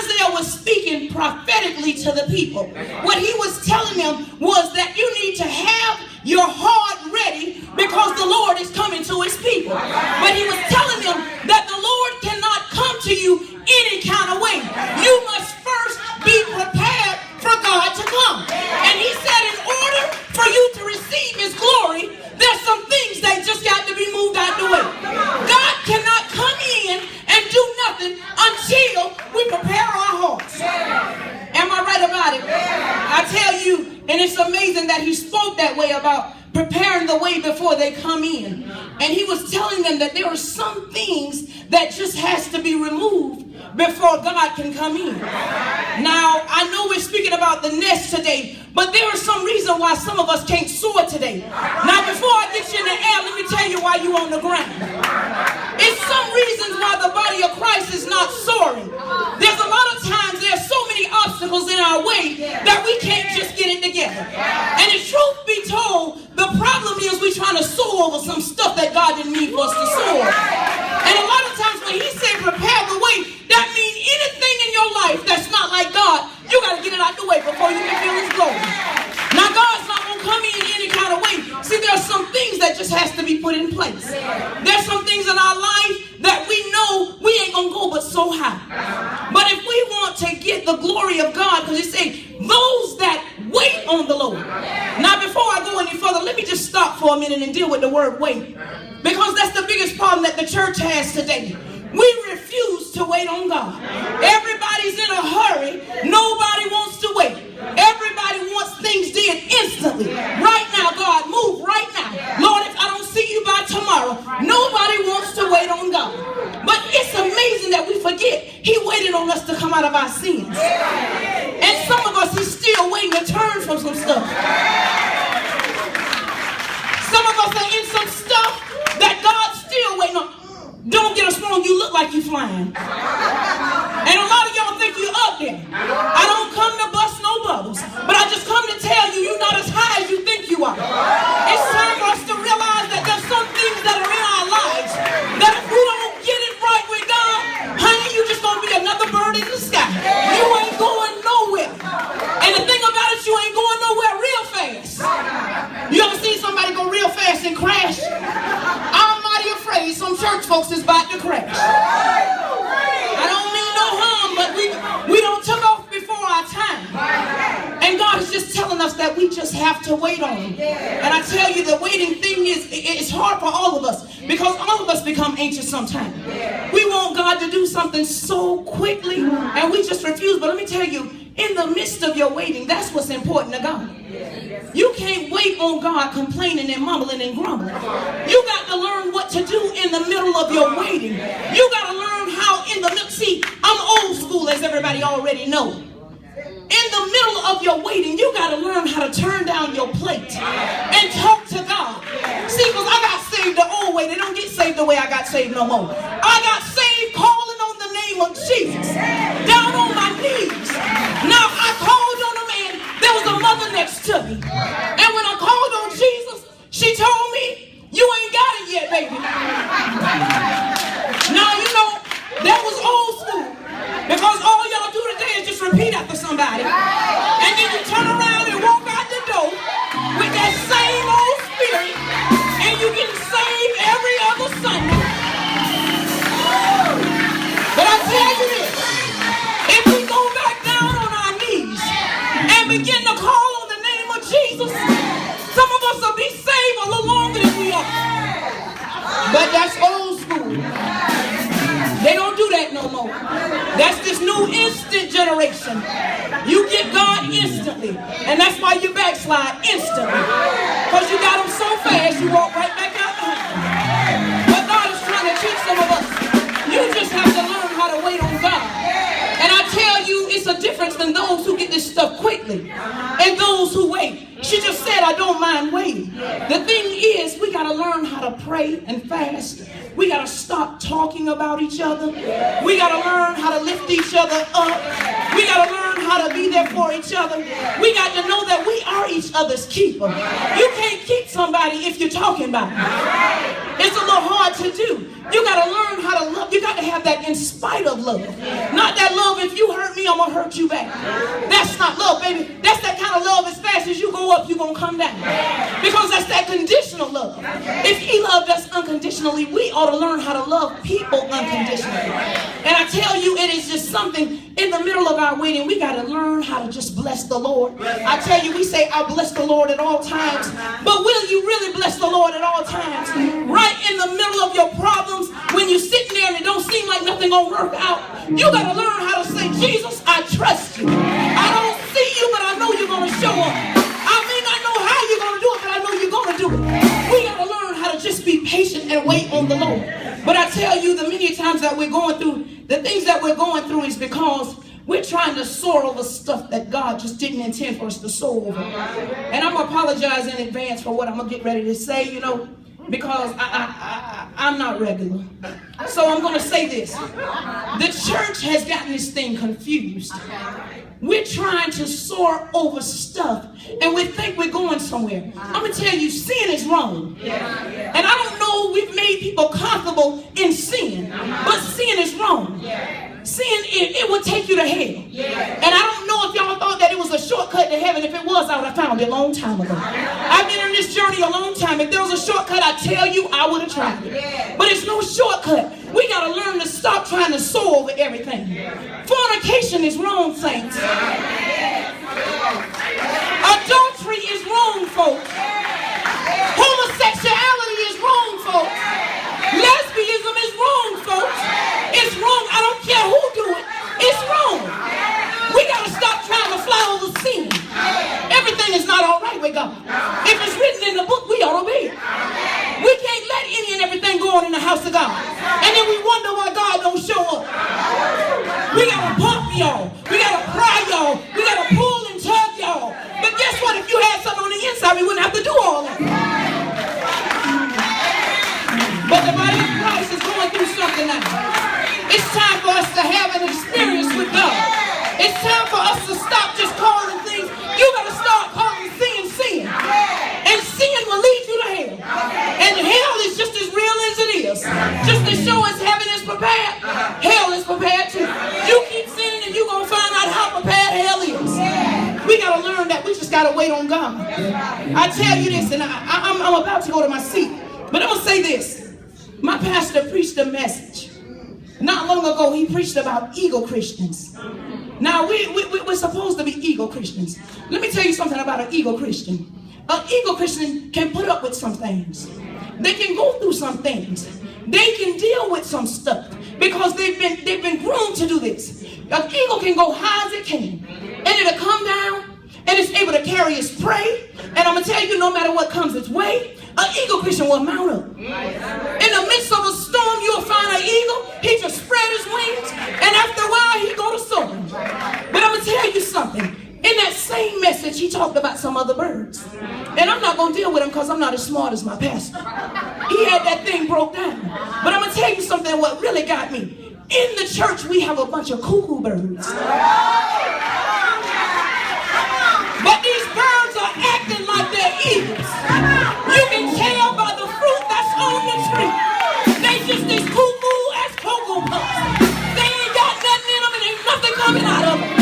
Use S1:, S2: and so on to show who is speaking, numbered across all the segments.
S1: Isaiah was speaking prophetically to the people. What he was telling them was that you need to have your heart ready because the Lord is coming to his people. But he was telling them that the Lord cannot come to you any kind of way. You must first be prepared for God to come. And he said in order for you to receive his glory, there's some things that just got to be moved out the way. God cannot come in and do nothing until we prepare our hearts. Am I right about it? I tell you, and it's amazing that he spoke that way about preparing the way before they come in. And he was telling them that there are some things that just has to be removed before God can come in. Now, I know we're speaking about the nest today, but there is some reason why some of us can't soar today. Now, before I get you in the air, let me tell you why you're on the ground. It's some reasons why the body of Christ is not soaring. There's a lot of times there's so many obstacles in our way that we can't just get it together. And the truth be told, the problem is we're trying to soar over some stuff that God didn't need for us to soar. And a lot of times when he said prepare the way, that means anything in your life that's not like God, you got to get it out the way before you can feel his glory. Now God's not going to come in any kind of way. See, there are some things that just has to be put in place. There's some things in our life that we know we ain't going to go but so high. But if we want to get the glory of God, because you say, those that wait on the Lord. Now before I go any further, let me just stop for a minute and deal with the word wait. Because that's the biggest problem that the church has today. We refuse to wait on God. Everybody's in a hurry. Nobody wants to wait. Everybody wants things did instantly. Right now, God, move right now. Lord, if I don't see you by tomorrow, nobody wants to wait on God. But it's amazing that we forget he waited on us to come out of our sins. And some of us, he's still waiting to turn from some stuff. Some of us are in some stuff that God's still waiting on. Don't get us wrong, you look like you flying. And a lot of y'all think you're up there. I don't come to bust no bubbles, but I just come to tell you you're not as high as you think you are. It's time for us to realize that there's some things that are in our lives that if we don't get it right with God, honey, you're just going to be another bird in the sky. You ain't going nowhere. And the thing about it, you ain't going nowhere real fast. You ever seen somebody go real fast and crash? I'm mighty afraid some church folks is about to crash. I don't mean no harm, but we don't took off before our time. And God is just telling us that we just have to wait on him. And I tell you, the waiting thing it's hard for all of us because all of us become anxious sometimes. We want God to do something so quickly and we just refuse. But let me tell you, in the midst of your waiting, that's what's important to God. You can't wait on God complaining and mumbling and grumbling. You got to learn what to do in the middle of your waiting. You got to learn how in the middle. See, I'm old school, as everybody already know. In the middle of your waiting, you got to learn how to turn down your plate and talk to God. See, because I got saved the old way. They don't get saved the way I got saved no more. I got saved calling on the name of Jesus. Down on my knees. Now, I called on a man. There was a mother next to me. And when I called on Jesus, she told me, you ain't got it yet, baby. Now, you know, that was old school. Because all y'all do today is just repeat after somebody. And then you turn around and walk out the door with that same old spirit. And you get saved every other Sunday. But I tell you this. If we go back down on our knees and begin to call on the name of Jesus, some of us will be saved a little longer than we are. But that's old school. They don't do that no more. That's this new instant generation. You get God instantly. And that's why you backslide instantly. Because you got him so fast, you walk right back out the house. But God is trying to teach some of us. You just have to learn how to wait on God. And I tell you, it's a difference in those who get this stuff quickly and those who wait. She just said, I don't mind waiting. The thing is, we got to learn how to pray and fast. We got to stop talking about each other. We got to learn how to lift each other up. We got to learn how to be there for each other. We got to know that we are each other's keeper. You can't keep somebody if you're talking about it. It's a little hard to do. You got to learn how to love. You got to have that in spite of love. Not that love, if you hurt me, hurt you back. That's not love, baby. That's that kind of love. As fast as you go up, you're going to come down. Because that's that conditional love. If he loved us unconditionally, we ought to learn how to love people unconditionally. And I tell you, it is just something in the middle of our waiting. We got to learn how to just bless the Lord. I tell you, we say, I bless the Lord at all times. But will you really bless the Lord at all times? Right in the middle of your problems, when you're sitting there and it don't seem like nothing gonna work out, you got to learn how to say, Jesus, I trust you. I don't see you, but I know you're going to show up. I may not know how you're going to do it, but I know you're going to do it. We got to learn how to just be patient and wait on the Lord. But I tell you, the many times that we're going through, the things that we're going through is because we're trying to soar over stuff that God just didn't intend for us to soar over. And I'm going to apologize in advance for what I'm going to get ready to say, you know, because I'm not regular. So I'm going to say this. The church has gotten this thing confused. We're trying to soar over stuff, and we think we're going somewhere. I'm going to tell you, sin is wrong. And I don't know, we've made people comfortable in sin, but sin is wrong. Sin, it will take you to hell. And I don't know if y'all thought that it was a shortcut to heaven. If it was, I would have found it a long time ago. I've been on this journey a long time. If there was a shortcut, I tell you, I would have tried it. But it's no shortcut. We got to learn to stop trying to soar over everything. Fornication is wrong, saints. Adultery is wrong, folks. Homosexuality is wrong, folks. Lesbianism is wrong, folks. It's wrong. I don't care who do it. It's wrong. We got to stop trying to fly over sin. Everything is not all right with God. If it's written in the book, we ought to obey it. We can't let any and everything go on in the house of God. And then we wonder why God don't show up. We got to pump y'all. We got to pry y'all. We got to pull and tug y'all. But guess what? If you had something on the inside, we wouldn't have to do all that. But the body of Christ is going through something now. It's time for us to have an experience with God. It's time for us to stop just calling things. You got to start calling sin, sin. And sin will lead you to hell. And hell is just as real as it is. Just to show us heaven is prepared, hell is prepared too. You keep sinning and you're going to find out how prepared hell is. We got to learn that. We just got to wait on God. I tell you this, and I'm about to go to my seat. But I'm going to say this. My pastor preached a message. Not long ago, he preached about ego Christians. Now, we're supposed to be ego Christians. Let me tell you something about an ego Christian. An ego Christian can put up with some things. They can go through some things. They can deal with some stuff because they've been groomed to do this. An ego can go high as it can, and it'll come down, and it's able to carry its prey. And I'm going to tell you, no matter what comes its way, an eagle Christian will mount up. In the midst of a storm, you'll find an eagle. He just spread his wings, and after a while, he go to soaring. But I'm going to tell you something. In that same message, he talked about some other birds. And I'm not going to deal with him because I'm not as smart as my pastor. He had that thing broke down. But I'm going to tell you something what really got me. In the church, we have a bunch of cuckoo birds. But these birds are acting like they're eagles. You can tell by the fruit that's on the tree. They just as cuckoo as cocoa puffs. They ain't got nothing in them and ain't nothing coming out of them.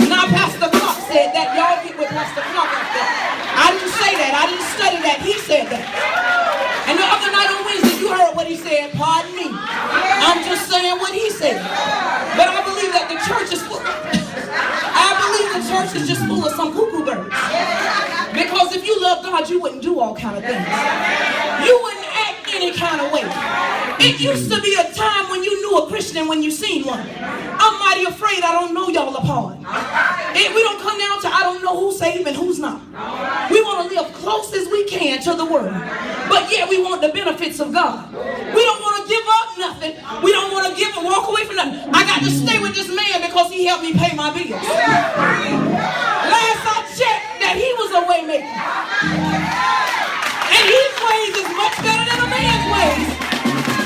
S1: Now Pastor Clark said that. Y'all get with Pastor Clark up there. I didn't say that. I didn't study that. He said that. And the other night on Wednesday, you heard what he said. Pardon me. I'm just saying what he said. But I believe that the church is full. I believe the church is just full of some cuckoo birds. Because if you love God, you wouldn't do all kind of things. You wouldn't act any kind of way. It used to be a time when you knew a Christian when you seen one. I'm mighty afraid I don't know y'all apart. We don't come down to I don't know who's saved and who's not. We want to live close as we can to the word. But yet we want the benefits of God. We don't want to give up nothing. We don't want to walk away from nothing. I got to stay with this man because he helped me pay my bills. Last I checked that he was a way maker. And his ways is much better than a man's ways.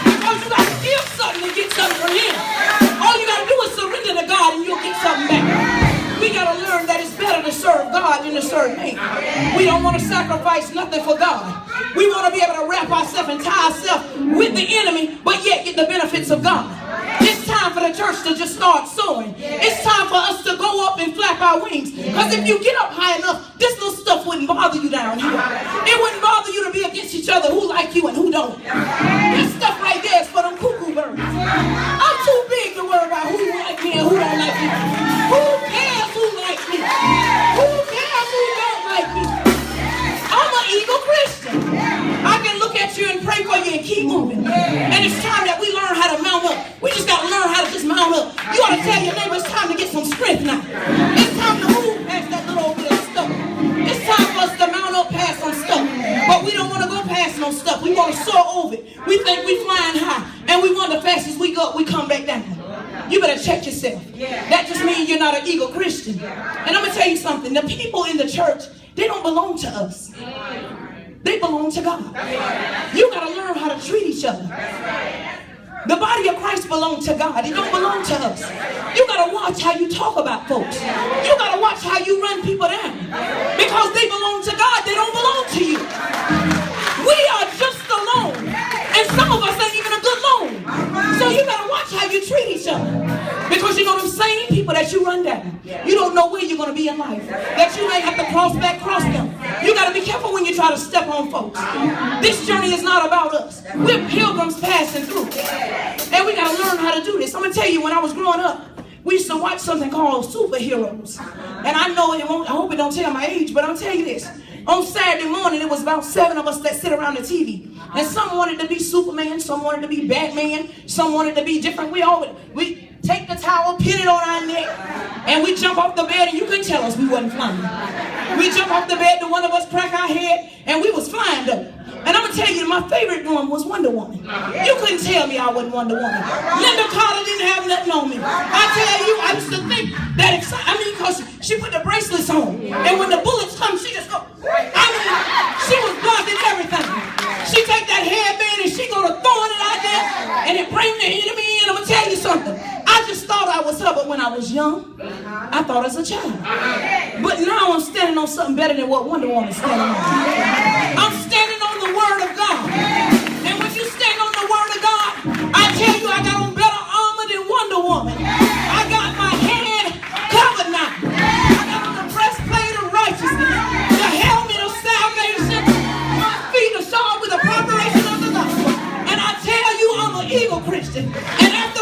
S1: Because you got to give something to get something from him. All you got to do is surrender to God and you'll get something back. We got to learn that it's better to serve God than to serve man. We don't want to sacrifice nothing for God. We want to be able to wrap ourselves and tie ourselves with the enemy, but yet get the benefits of God. It's time for the church to just start sowing. It's time for Because if you get up high enough, this little stuff wouldn't bother you down here. It wouldn't bother you to be against each other, who like you and who don't. This stuff right there is for them cuckoo birds. I'm too big to worry about who like me and who don't like me. Who cares who like me? Who cares who don't like me? I'm an eagle Christian. I can look at you and pray for you and keep moving. And it's time that we learn how to mount up. We just got to learn how to just mount up. You ought to tell your neighbor it's time to get some strength now. It's time to move past that little bit of stuff. It's time for us to mount up past some stuff. But we don't want to go past no stuff. We want to soar over it. We think we're flying high. And we want the fastest we go up, we come back down. You better check yourself. That just means you're not an eagle Christian. And I'm going to tell you something. The people in the church, they don't belong to us. They belong to God. You got to learn how to treat each other. The body of Christ belongs to God. It don't belong to us. You got to watch how you talk about folks. You got to watch how you run people down. Because they belong to God. They don't belong to you. We are just a loan. And some of us ain't even a good loan. So you got to watch how you treat each other. Because you know them same people that you run down. You don't know where you're going to be in life. That you may have to cross them. You got to be careful when you try to step on folks. This journey is not about us. We're pilgrims passing through. And we got to learn how to do this. I'm going to tell you, when I was growing up, we used to watch something called superheroes. And I know it won't, I hope it don't tell my age, but I'll tell you this. On Saturday morning, it was about 7 of us that sit around the TV. And some wanted to be Superman, some wanted to be Batman, some wanted to be different. We take the towel, pin it on our neck, and we jump off the bed, and you couldn't tell us we wasn't flying. We jump off the bed, the one of us crack our head, and we was flying though. And I'm going to tell you, my favorite one was Wonder Woman. You couldn't tell me I wasn't Wonder Woman. Linda Carter didn't have nothing on me. I tell you, I used to think that, because she put the bracelets on. And when the bullets come, she just go, she was blocking everything. She take that headband and she go to throwing it out there, and it bring the enemy in. I'm going to tell you something. I just thought I was her, but when I was young, I thought as a child. But now I'm standing on something better than what Wonder Woman's standing on. I'm standing on the Word of God. And when you stand on the Word of God, I tell you, I got on better armor than Wonder Woman. I got my head covered now. I got on the breastplate of righteousness, the helmet of salvation. My feet are shod with the preparation of the gospel. And I tell you, I'm an eagle Christian. And after